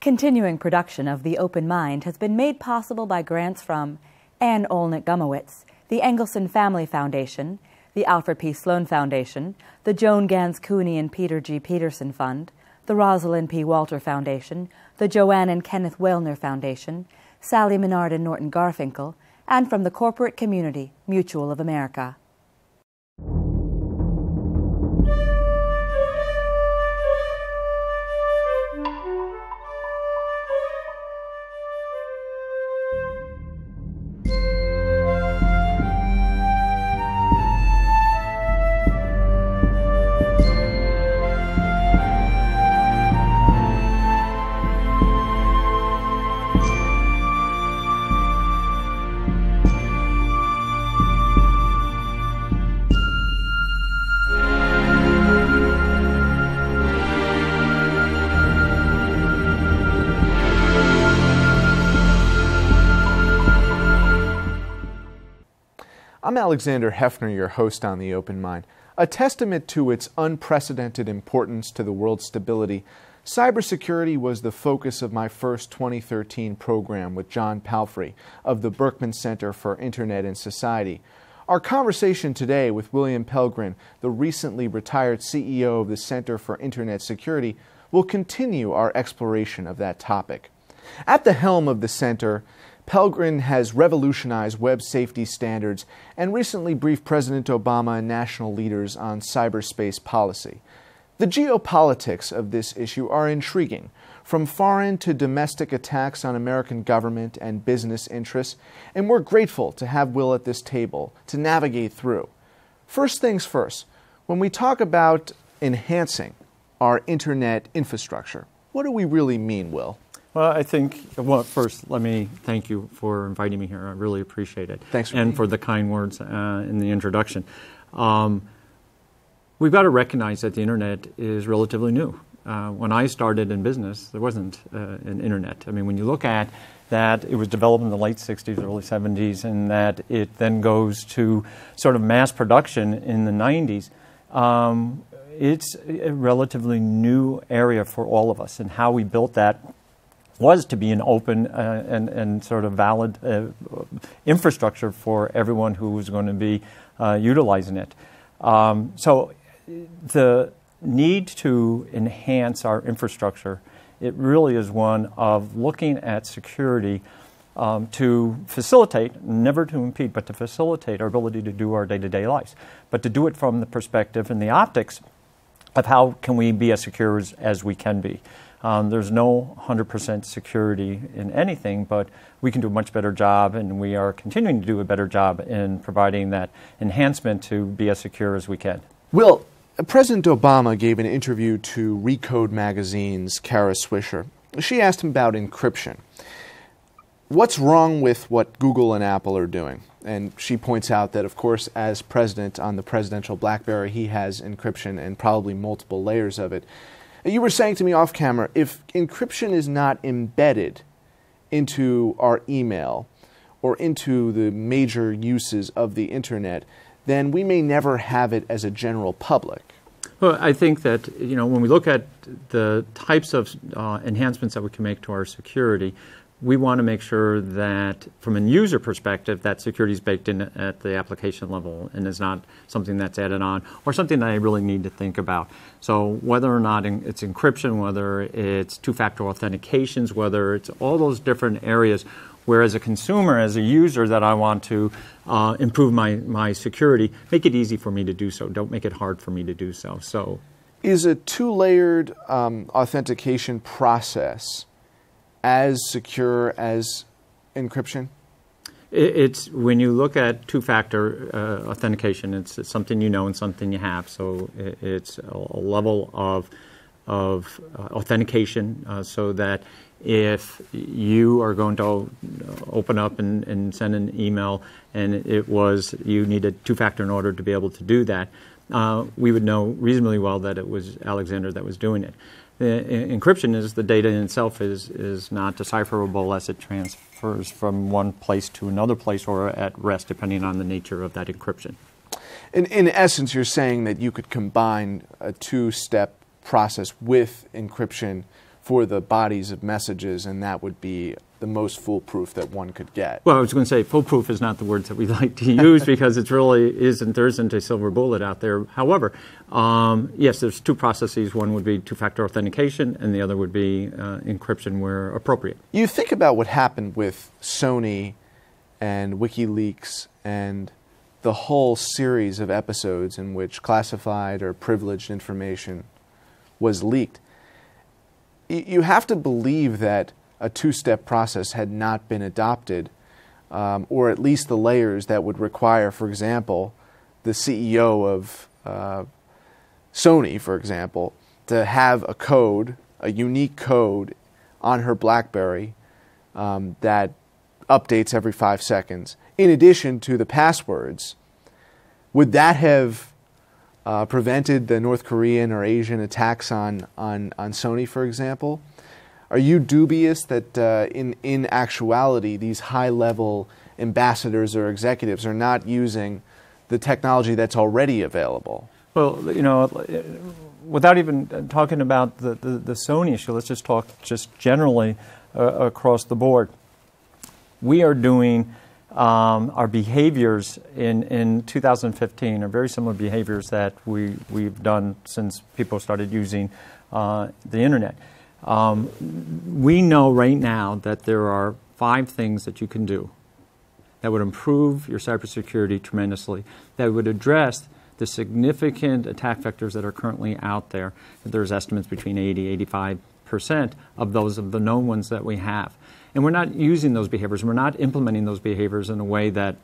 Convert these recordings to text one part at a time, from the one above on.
Continuing production of The Open Mind has been made possible by grants from Ann Olnick-Gumowitz, the Angelson Family Foundation, the Alfred P. Sloan Foundation, the Joan, Ganz, Cooney and Peter G. Peterson Fund, the Rosalind P. Walter Foundation, the Joanne and Kenneth Wellner Foundation, Sally Minard and Norton Garfinkle, and from the corporate community, Mutual of America. I'm Alexander Heffner, your host on The Open Mind. A testament to its unprecedented importance to the world's stability, cybersecurity was the focus of my first 2013 program with John Palfrey of the Berkman Center for Internet and Society. Our conversation today with William Pelgrin, the recently retired CEO of the Center for Internet Security, will continue our exploration of that topic. At the helm of the center, Pelgrin has revolutionized web safety standards and recently briefed President Obama and national leaders on cyberspace policy. The geopolitics of this issue are intriguing, from foreign to domestic attacks on American government and business interests, and we're grateful to have Will at this table to navigate through. First things first, when we talk about enhancing our internet infrastructure, what do we really mean, Will? Well, I think, well, first, let me thank you for inviting me here. I really appreciate it. Thanks for and for the kind words in the introduction. We've got to recognize that the Internet is relatively new. When I started in business, there wasn't an Internet. I mean, when you look at that, it was developed in the late 60s, early 70s, and that it then goes to sort of mass production in the 90s. It's a relatively new area for all of us, and how we built that was to be an open and sort of valid infrastructure for everyone who was going to be utilizing it. So the need to enhance our infrastructure, it really is one of looking at security to facilitate, never to impede, but to facilitate our ability to do our day-to-day lives, but to do it from the perspective and the optics of how can we be as secure as we can be. There's no 100% security in anything, but we can do a much better job, and we are continuing to do a better job in providing that enhancement to be as secure as we can. Will, President Obama gave an interview to Recode Magazine's Kara Swisher. She asked him about encryption. What's wrong with what Google and Apple are doing? And she points out that, of course, as president on the presidential BlackBerry, he has encryption and probably multiple layers of it. You were saying to me off camera, if encryption is not embedded into our email or into the major uses of the Internet, then we may never have it as a general public. Well, I think that, when we look at the types of enhancements that we can make to our security, we want to make sure that, from a user perspective, that security is baked in at the application level and is not something that's added on or something that I really need to think about. So whether or not it's encryption, whether it's two-factor authentications, whether it's all those different areas where, as a consumer, as a user, that I want to improve my security, make it easy for me to do so. Don't make it hard for me to do so. So, is a two-layered authentication process as secure as encryption? It's when you look at two-factor authentication, it's something you know and something you have. So it's a level of authentication so that if you are going to open up and send an email and you needed two-factor in order to be able to do that, we would know reasonably well that it was Alexander that was doing it. Encryption is the data in itself is not decipherable as it transfers from one place to another place or at rest, depending on the nature of that encryption. In essence, you're saying that you could combine a two-step process with encryption for the bodies of messages, and that would be the most foolproof that one could get. Well, I was going to say foolproof is not the words that we like to use because it really there isn't a silver bullet out there. However, yes, there's two processes. One would be two-factor authentication, and the other would be encryption where appropriate. You think about what happened with Sony and WikiLeaks and the whole series of episodes in which classified or privileged information was leaked. You have to believe that a two-step process had not been adopted, or at least the layers that would require, for example, the CEO of Sony, for example, to have a code, a unique code on her BlackBerry that updates every 5 seconds, in addition to the passwords. Would that have prevented the North Korean or Asian attacks on Sony, for example? Are you dubious that in actuality these high-level ambassadors or executives are not using the technology that's already available? Well, you know, without even talking about the Sony issue, let's just talk just generally across the board. We are doing our behaviors in 2015 are very similar behaviors that we've done since people started using the internet. We know right now that there are 5 things that you can do that would improve your cybersecurity tremendously, that would address the significant attack vectors that are currently out there. There's estimates between 80–85% of those of the known ones that we have. And we're not using those behaviors. We're not implementing those behaviors in a way that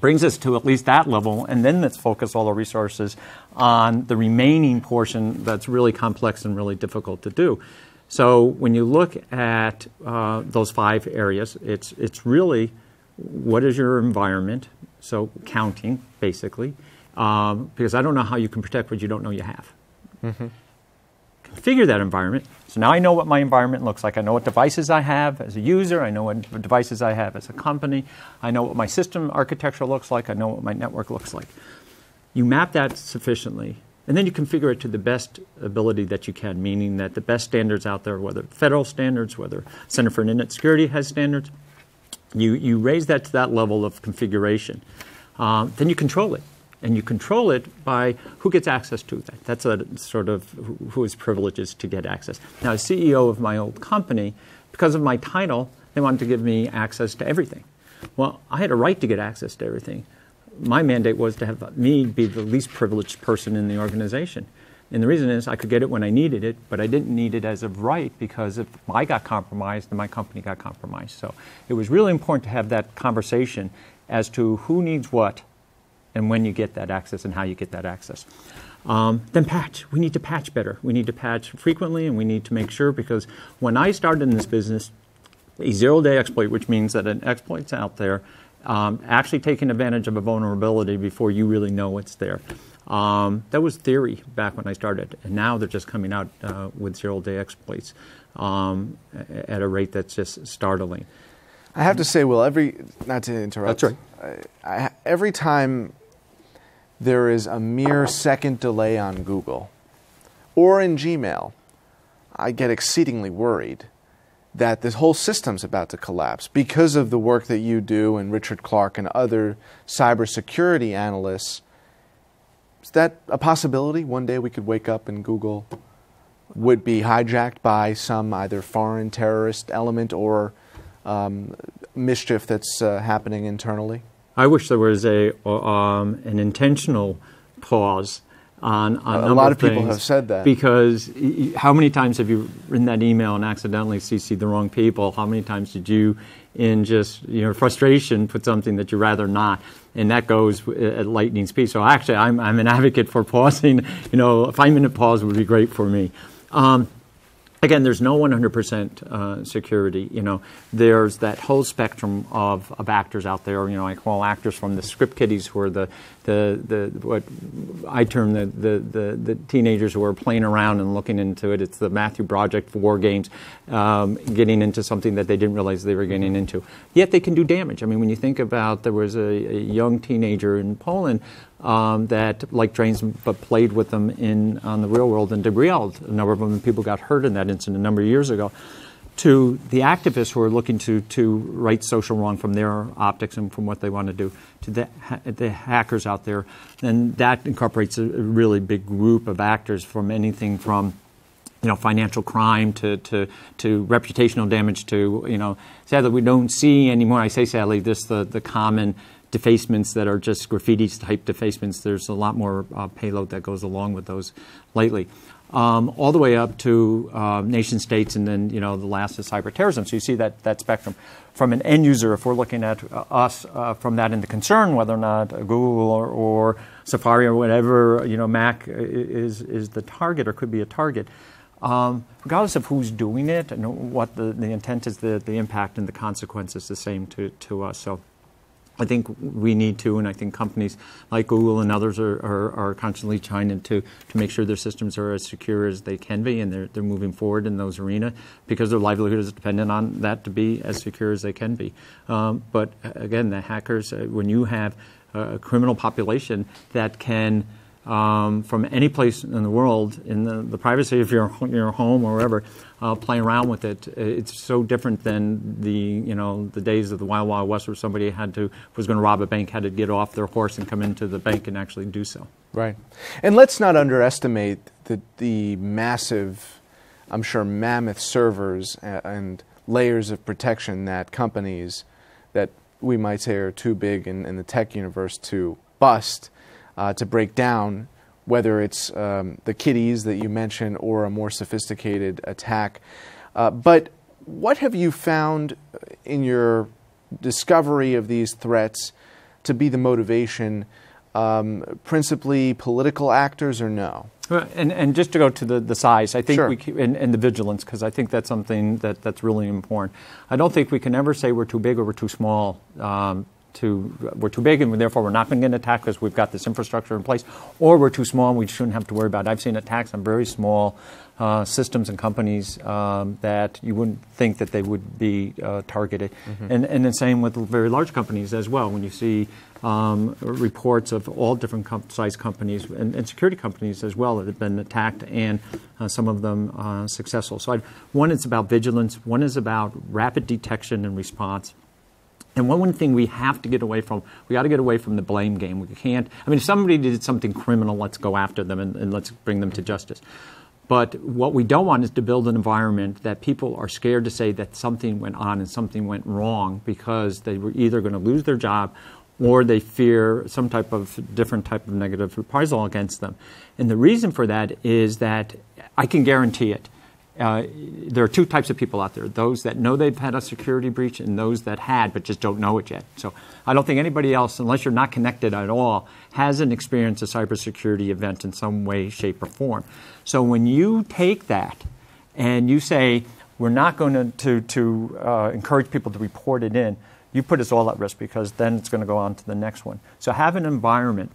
brings us to at least that level, and then let's focus all our resources on the remaining portion that's really complex and really difficult to do. So when you look at those 5 areas, it's really what is your environment, so counting, basically, because I don't know how you can protect what you don't know you have. Mm-hmm. Configure that environment. So now I know what my environment looks like. I know what devices I have as a user. I know what devices I have as a company. I know what my system architecture looks like. I know what my network looks like. You map that sufficiently, and then you configure it to the best ability that you can, meaning that the best standards out there, whether federal standards, whether Center for Internet Security has standards, you raise that to that level of configuration. Then you control it. And you control it by who gets access to that. That's a sort of who is privileged to get access. Now, as CEO of my old company, because of my title, they wanted to give me access to everything. Well, I had a right to get access to everything. My mandate was to have me be the least privileged person in the organization. And the reason is I could get it when I needed it, but I didn't need it as of right, because if I got compromised, then my company got compromised. So it was really important to have that conversation as to who needs what, and when you get that access and how you get that access. Then patch. We need to patch better. We need to patch frequently, and we need to make sure, because when I started in this business, a zero-day exploit, which means that an exploit's out there, actually taking advantage of a vulnerability before you really know it's there. That was theory back when I started, and now they're just coming out with zero-day exploits at a rate that's just startling. I have to say, Will, not to interrupt. That's right. Every time there is a mere second delay on Google or in Gmail, I get exceedingly worried that this whole system's about to collapse because of the work that you do and Richard Clark and other cybersecurity analysts. Is that a possibility? One day we could wake up and Google would be hijacked by some either foreign terrorist element or mischief that's happening internally? I wish there was an intentional pause on a lot of people have said that. Because how many times have you written that email and accidentally CC'd the wrong people? How many times did you, in just frustration, put something that you'd rather not? And that goes at lightning speed. So actually, I'm an advocate for pausing. A 5-minute pause would be great for me. Again, there's no 100% security. There's that whole spectrum of actors out there. I call actors from the script kiddies, who are the what I term the teenagers who are playing around and looking into it. It's the Matthew Project for war games, getting into something that they didn't realize they were getting into. Yet they can do damage. I mean, when you think about, there was a young teenager in Poland that like drains but played with them on the real world and derailed a number of them. And people got hurt in that incident a number of years ago. To the activists who are looking to right social wrong from their optics and from what they want to do, to the hackers out there, and that incorporates a really big group of actors from anything from financial crime to reputational damage to, sadly we don't see anymore, I say sadly, the common defacements that are just graffiti type defacements. There's a lot more payload that goes along with those lately. All the way up to nation states, and then the last is cyber terrorism. So you see that spectrum. From an end user, if we're looking at us from that into concern, whether or not Google or Safari or whatever, Mac is the target or could be a target. Regardless of who's doing it and what the intent is, the impact and the consequence is the same to us. So I think we need to, and I think companies like Google and others are constantly trying to make sure their systems are as secure as they can be, and they're moving forward in those arenas because their livelihood is dependent on that to be as secure as they can be. But again, the hackers, when you have a criminal population that can from any place in the world, in the privacy of your home or wherever, play around with it. It's so different than the days of the Wild Wild West where somebody was going to rob a bank, had to get off their horse and come into the bank and actually do so. Right. And let's not underestimate the massive, I'm sure, mammoth servers and layers of protection that companies that we might say are too big in the tech universe to bust, to break down, whether it's the kiddies that you mentioned or a more sophisticated attack. But what have you found in your discovery of these threats to be the motivation, principally political actors or no? And just to go to the size, I think Sure. and the vigilance, because I think that's something that's really important. I don't think we can ever say we're too big or we're too small. We're too big and therefore we're not going to get attacked because we've got this infrastructure in place, or we're too small and we shouldn't have to worry about it. I've seen attacks on very small systems and companies that you wouldn't think that they would be targeted. Mm-hmm. And the same with very large companies as well. When you see reports of all different size companies and security companies as well that have been attacked, and some of them successful. So one is about vigilance, one is about rapid detection and response. And one thing we have to get away from, we got to get away from the blame game. We can't, if somebody did something criminal, let's go after them and let's bring them to justice. But what we don't want is to build an environment that people are scared to say that something went on and something went wrong because they were either going to lose their job or they fear some different type of negative reprisal against them. And the reason for that is that I can guarantee it. There are two types of people out there, those that know they've had a security breach and those that had but just don't know it yet. So I don't think anybody else, unless you're not connected at all, hasn't experienced a cybersecurity event in some way, shape, or form. So when you take that and you say, we're not going to encourage people to report it in, you put us all at risk because then it's going to go on to the next one. So have an environment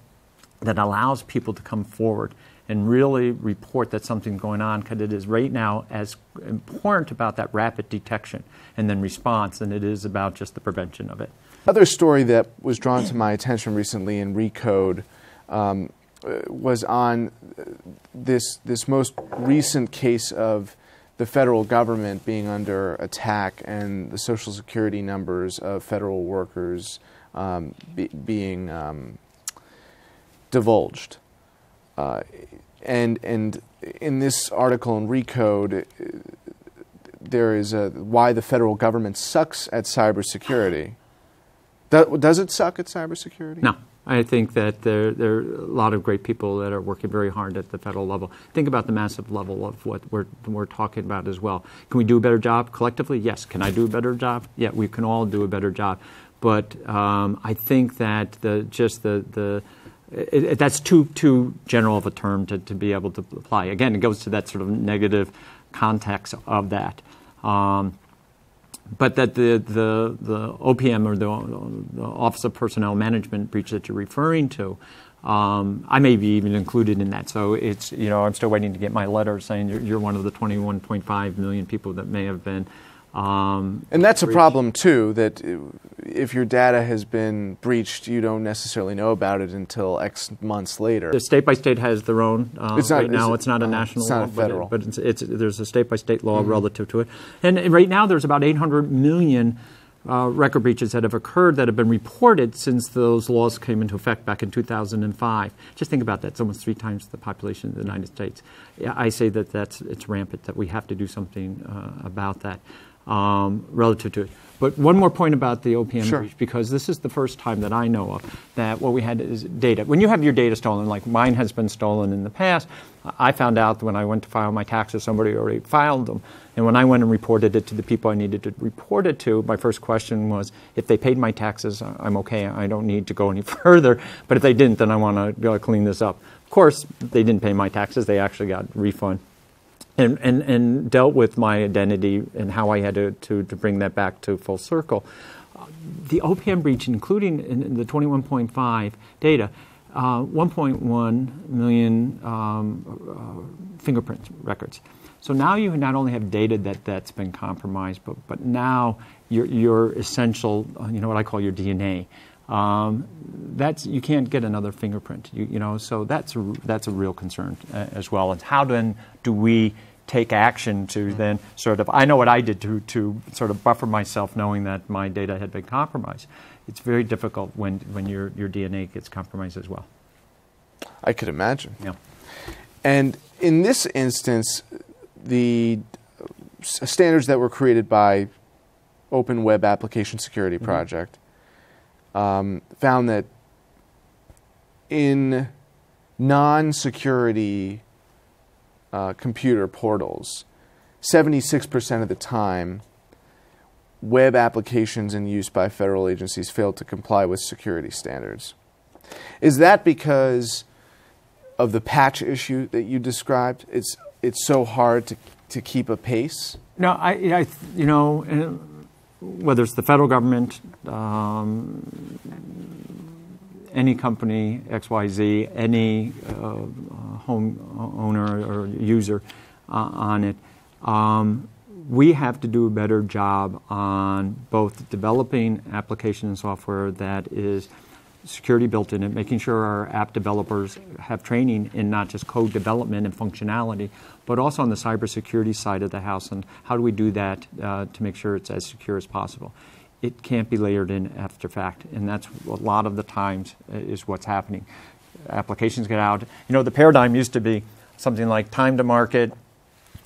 that allows people to come forward and really report that something's going on, because it is right now as important about that rapid detection and then response than it is about just the prevention of it. Another story that was drawn to my attention recently in Recode was on this most recent case of the federal government being under attack and the Social Security numbers of federal workers being divulged. And in this article in Recode, there is why the federal government sucks at cybersecurity. Does it suck at cybersecurity? No. I think that there are a lot of great people that are working very hard at the federal level. Think about the massive level of what we're talking about as well. Can we do a better job collectively? Yes. Can I do a better job? Yeah, we can all do a better job. But I think that that's too general of a term to be able to apply. Again, it goes to that sort of negative context of that. But that the OPM or the Office of Personnel Management breach that you're referring to, I may be even included in that. So it's, I'm still waiting to get my letter saying you're one of the 21.5 million people that may have been. And that's a problem too, that if your data has been breached, you don't necessarily know about it until X months later. The state by state has their own. It's not, right now, it's not a national law, federal. but there's a state by state law relative to it. And right now, there's about 800 million record breaches that have occurred that have been reported since those laws came into effect back in 2005. Just think about that. It's almost 3 times the population of the United States. I say that it's rampant, that we have to do something about that relative to it. But one more point about the OPM breach, because this is the first time that I know of that what we had is data. When you have your data stolen, like mine has been stolen in the past, I found out when I went to file my taxes, somebody already filed them. And when I went and reported it to the people I needed to report it to, my first question was, if they paid my taxes, I'm okay. I don't need to go any further. But if they didn't, then I want to clean this up. Of course, they didn't pay my taxes. They actually got a refund. And dealt with my identity and how I had to bring that back to full circle. The OPM breach, including in the 21.5 data, 1.1 million fingerprint records. So now you not only have data that's been compromised, but now your essential, what I call your DNA. You can't get another fingerprint. So that's a real concern as well. And how then do we take action to then sort of? I know what I did to sort of buffer myself, knowing that my data had been compromised. It's very difficult when your DNA gets compromised as well. I could imagine. Yeah. And in this instance, the standards that were created by Open Web Application Security Project found that in non-security computer portals, 76% of the time, web applications in use by federal agencies failed to comply with security standards. Is that because of the patch issue that you described? It's so hard to keep a pace? No, whether it's the federal government, any company, XYZ, any home owner or user on it, we have to do a better job on both developing application and software that is security built in it, making sure our app developers have training in not just code development and functionality, but also on the cybersecurity side of the house. And how do we do that to make sure it's as secure as possible? It can't be layered in after fact, and that's a lot of the times is what's happening. Applications get out. The paradigm used to be something like time to market,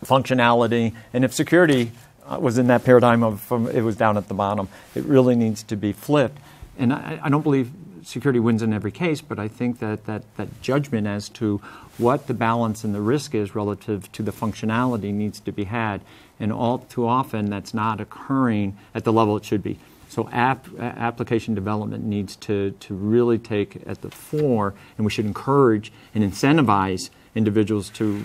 functionality, and if security was in that paradigm it was down at the bottom. It really needs to be flipped. And I don't believe security wins in every case, but I think that judgment as to what the balance and the risk is relative to the functionality needs to be had. And all too often, that's not occurring at the level it should be. So application development needs to really take at the fore, and we should encourage and incentivize individuals to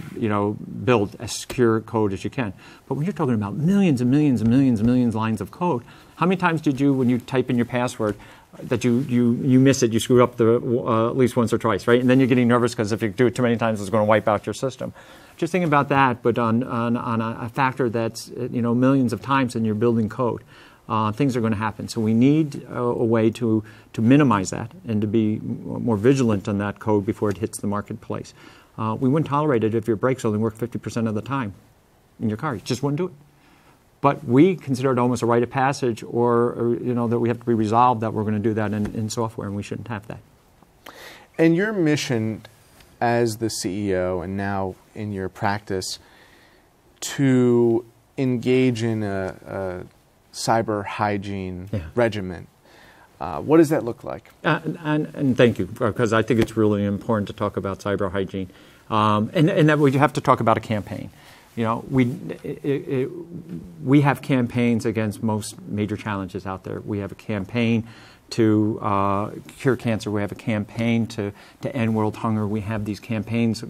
build as secure code as you can. But when you're talking about millions and millions and millions and millions of lines of code, how many times did you, when you type in your password, that you miss it, you screw up at least once or twice, right? And then you're getting nervous because if you do it too many times, it's going to wipe out your system. Just think about that, but on a factor that's millions of times in your building code, things are going to happen. So we need a way to minimize that and to be more vigilant on that code before it hits the marketplace. We wouldn't tolerate it if your brakes only work 50% of the time in your car. You just wouldn't do it. But we consider it almost a rite of passage, or that we have to be resolved that we're going to do that in software, and we shouldn't have that. And your mission as the CEO and now in your practice to engage in a cyber-hygiene regimen, what does that look like? And thank you, because I think it's really important to talk about cyber-hygiene. And that we have to talk about a campaign. We have campaigns against most major challenges out there. We have a campaign to cure cancer. We have a campaign to end world hunger. We have these campaigns,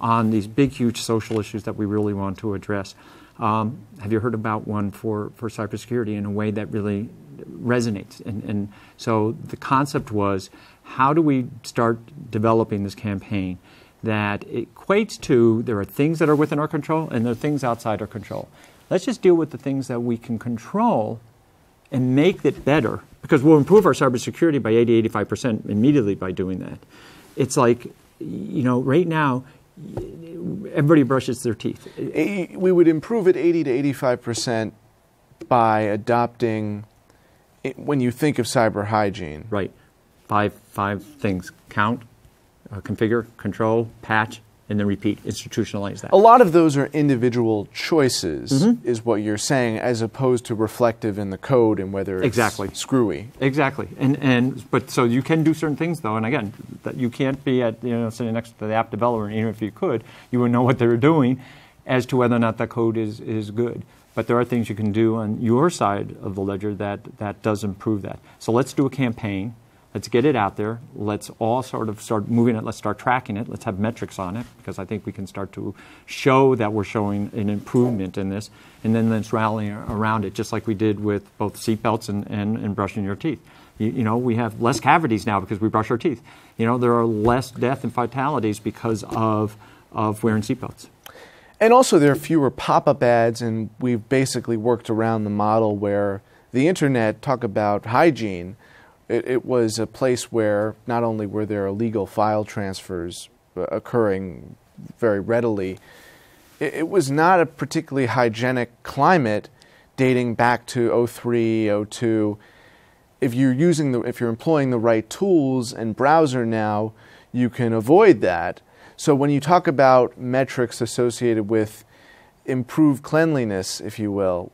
on these big, huge social issues that we really want to address. Have you heard about one for cybersecurity in a way that really resonates? And so the concept was, how do we start developing this campaign that equates to there are things that are within our control and there are things outside our control. Let's just deal with the things that we can control and make it better, because we'll improve our cybersecurity by 80-85% immediately by doing that. It's like, right now, everybody brushes their teeth. We would improve it 80 to 85% by adopting, when you think of cyber hygiene. Right. Five things. Count, configure, control, patch, and then repeat. Institutionalize that. A lot of those are individual choices, is what you're saying, as opposed to reflective in the code and whether it's screwy. Exactly. But so you can do certain things, though, and again, that you can't be sitting next to the app developer, and even if you could, you would know what they're doing as to whether or not that code is good. But there are things you can do on your side of the ledger that does improve that. So let's do a campaign. Let's get it out there. Let's all sort of start moving it. Let's start tracking it. Let's have metrics on it, because I think we can start to show that we're showing an improvement in this. And then let's rally around it, just like we did with both seatbelts and brushing your teeth. We have less cavities now because we brush our teeth. There are less death and fatalities because of wearing seatbelts. And also there are fewer pop-up ads, and we've basically worked around the model where the internet, talk about hygiene, it was a place where not only were there illegal file transfers occurring very readily, it was not a particularly hygienic climate dating back to 03, 02. If you're employing the right tools and browser now, you can avoid that. So when you talk about metrics associated with improved cleanliness, if you will,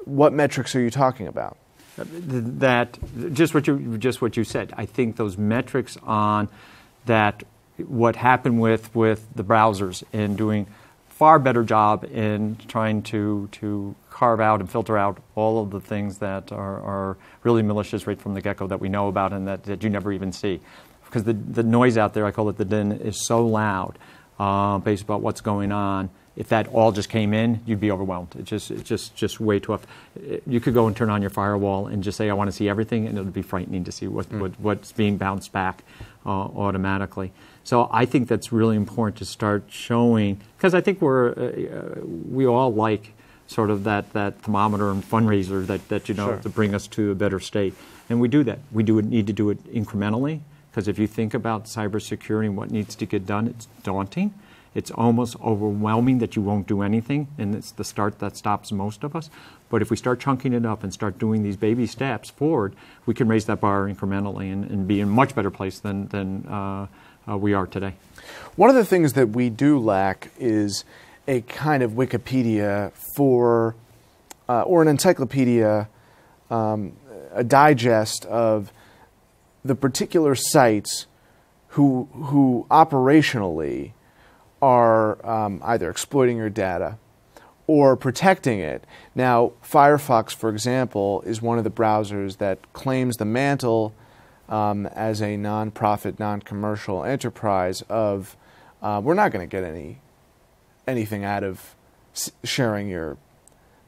what metrics are you talking about? That just what you said. I think those metrics on that, what happened with the browsers and doing far better job in trying to carve out and filter out all of the things that are really malicious right from the get-go that we know about and that you never even see. Because the noise out there, I call it the din, is so loud based about what's going on. If that all just came in, you'd be overwhelmed. It's just way too tough. You could go and turn on your firewall and just say, I want to see everything, and it would be frightening to see what's being bounced back automatically. So I think that's really important to start showing, because I think we all like sort of that thermometer and fundraiser that to bring us to a better state. And we do that. We need to do it incrementally, because if you think about cybersecurity and what needs to get done, it's daunting. It's almost overwhelming that you won't do anything, and it's the start that stops most of us. But if we start chunking it up and start doing these baby steps forward, we can raise that bar incrementally and be in a much better place than we are today. One of the things that we do lack is a kind of Wikipedia or an encyclopedia, a digest of the particular sites who operationally are either exploiting your data or protecting it. Now, Firefox, for example, is one of the browsers that claims the mantle as a non-profit, non-commercial enterprise of we're not going to get anything out of sharing your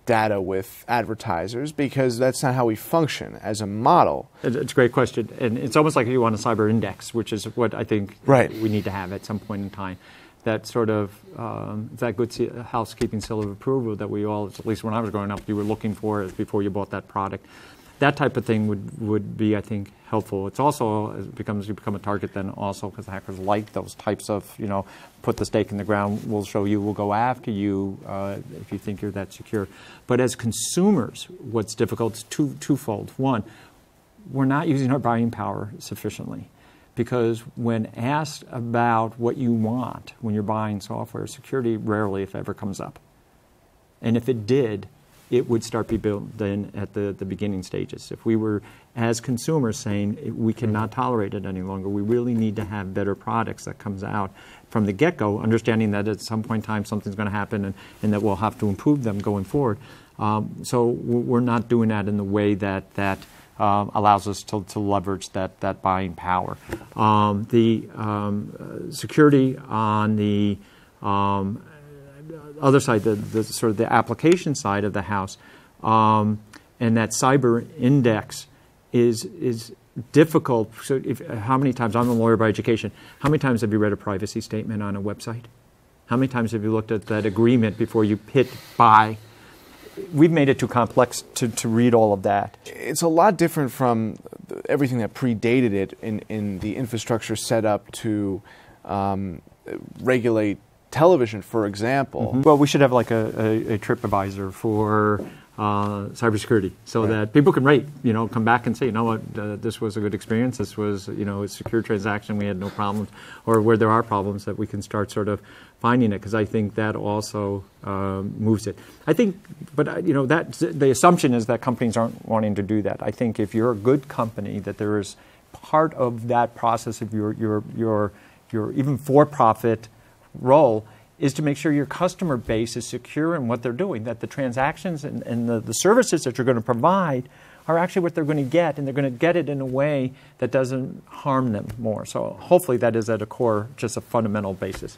data with advertisers, because that's not how we function as a model. It's a great question. And it's almost like you want a cyber index, which is what I think we need to have at some point in time. That sort of, that good housekeeping seal of approval that we all, at least when I was growing up, you were looking for it before you bought that product. That type of thing would be, I think, helpful. It's also, you become a target then also, because the hackers like those types of, put the stake in the ground, we'll show you, we'll go after you if you think you're that secure. But as consumers, what's difficult is twofold. One, we're not using our buying power sufficiently. Because when asked about what you want when you're buying software, security rarely, if ever, comes up. And if it did, it would start to be built in at the beginning stages. If we were, as consumers, saying we cannot tolerate it any longer, we really need to have better products that comes out from the get-go, understanding that at some point in time something's going to happen and that we'll have to improve them going forward. So we're not doing that in the way that allows us to leverage that buying power. The security on the other side, the sort of the application side of the house, and that cyber index is difficult. So how many times, I'm a lawyer by education, how many times have you read a privacy statement on a website? How many times have you looked at that agreement before you hit buy? We've made it too complex to read all of that. it's a lot different from everything that predated it in the infrastructure set up to regulate television, for example. Mm-hmm. Well, we should have like a TripAdvisor for cybersecurity, so that people can rate, come back and say, you know what, this was a good experience, this was, a secure transaction, we had no problems, or where there are problems that we can start sort of finding it, because I think that also moves it. I think, but that the assumption is that companies aren't wanting to do that. I think if you're a good company, that there is part of that process of your even for-profit role is to make sure your customer base is secure in what they're doing, that the transactions and the services that you're going to provide are actually what they're going to get, and they're going to get it in a way that doesn't harm them more. So hopefully that is at a core, just a fundamental basis.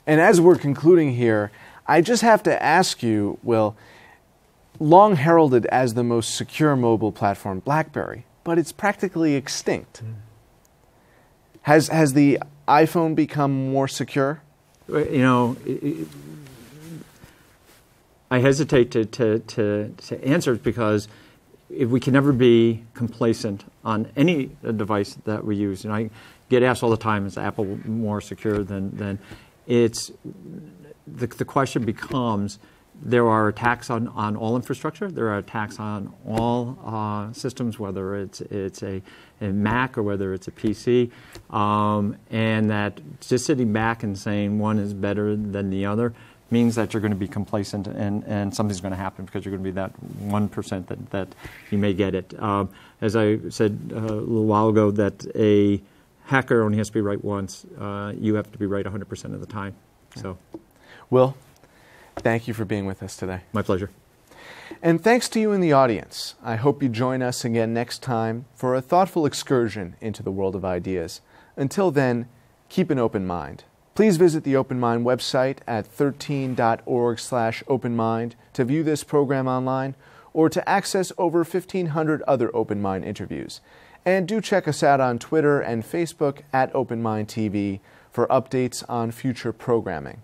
And as we're concluding here, I just have to ask you, Will, long heralded as the most secure mobile platform, BlackBerry, but it's practically extinct. Has the iPhone become more secure? I hesitate to answer it, because if we can never be complacent on any device that we use. I get asked all the time, is Apple more secure than it's the question becomes, there are attacks on all infrastructure. There are attacks on all systems, whether it's a Mac or whether it's a PC, and that just sitting back and saying one is better than the other means that you're going to be complacent, and something's going to happen, because you're going to be that 1% that you may get it. As I said a little while ago, that a hacker only has to be right once. You have to be right 100% of the time. So, Will, thank you for being with us today. My pleasure. And thanks to you in the audience. I hope you join us again next time for a thoughtful excursion into the world of ideas. Until then, keep an open mind. Please visit the Open Mind website at 13.org/openmind to view this program online, or to access over 1,500 other Open Mind interviews. And do check us out on Twitter and Facebook at Open Mind TV for updates on future programming.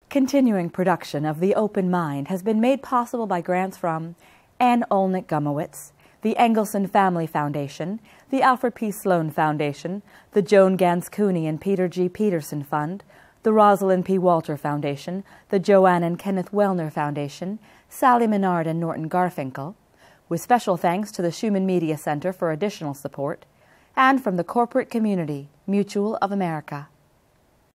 Continuing production of The Open Mind has been made possible by grants from Anne Olnick Gumowitz, the Angelson Family Foundation, the Alfred P. Sloan Foundation, the Joan, Ganz, Cooney and Peter G. Peterson Fund, the Rosalind P. Walter Foundation, the Joanne and Kenneth Wellner Foundation, Sally Minard and Norton Garfinkle, with special thanks to the Schumann Media Center for additional support, and from the corporate community, Mutual of America.